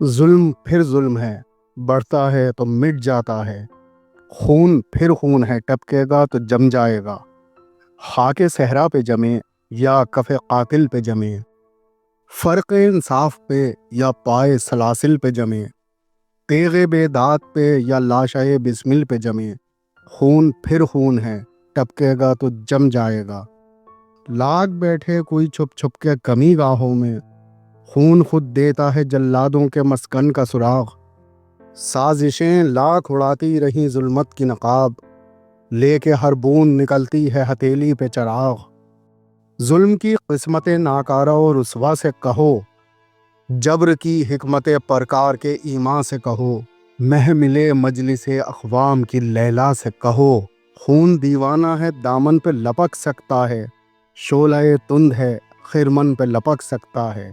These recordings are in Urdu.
ظلم پھر ظلم ہے، بڑھتا ہے تو مٹ جاتا ہے۔ خون پھر خون ہے، ٹپکے گا تو جم جائے گا۔ خاک صحرا پہ جمے یا کف قاتل پہ جمے، فرق انصاف پہ یا پائے سلاسل پہ جمے، تیغ بے داد پہ یا لاشائے بسمل پہ جمے، خون پھر خون ہے، ٹپکے گا تو جم جائے گا۔ لاگ بیٹھے کوئی چھپ چھپ کے کمی گاہوں میں، خون خود دیتا ہے جلادوں کے مسکن کا سراغ۔ سازشیں لاکھ اڑاتی رہیں ظلمت کی نقاب، لے کے ہر بوند نکلتی ہے ہتھیلی پہ چراغ۔ ظلم کی قسمت ناکارہ و رسوا سے کہو، جبر کی حکمت پرکار کے ایمان سے کہو، محمل مجلس اقوام کی لیلا سے کہو۔ خون دیوانہ ہے دامن پہ لپک سکتا ہے، شعلہ تند ہے خرمن پہ لپک سکتا ہے۔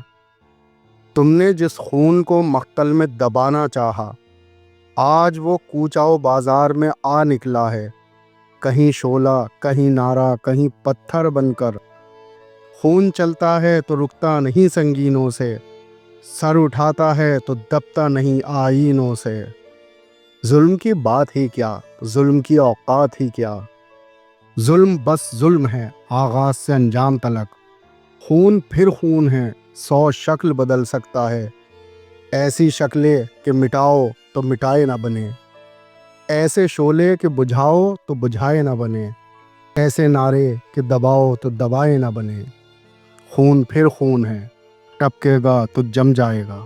تم نے جس خون کو مقتل میں دبانا چاہا، آج وہ کوچہ و بازار میں آ نکلا ہے، کہیں شعلہ کہیں نعرہ کہیں پتھر بن کر۔ خون چلتا ہے تو رکتا نہیں سنگینوں سے، سر اٹھاتا ہے تو دبتا نہیں آئینوں سے۔ ظلم کی بات ہی کیا، ظلم کی اوقات ہی کیا، ظلم بس ظلم ہے آغاز سے انجام تلک۔ خون پھر خون ہے، 100 شکل بدل سکتا ہے، ایسی شکلیں کہ مٹاؤ تو مٹائے نہ بنے، ایسے شعلے کہ بجھاؤ تو بجھائے نہ بنے، ایسے نعرے کہ دباؤ تو دبائے نہ بنے۔ خون پھر خون ہے، ٹپکے گا تو جم جائے گا۔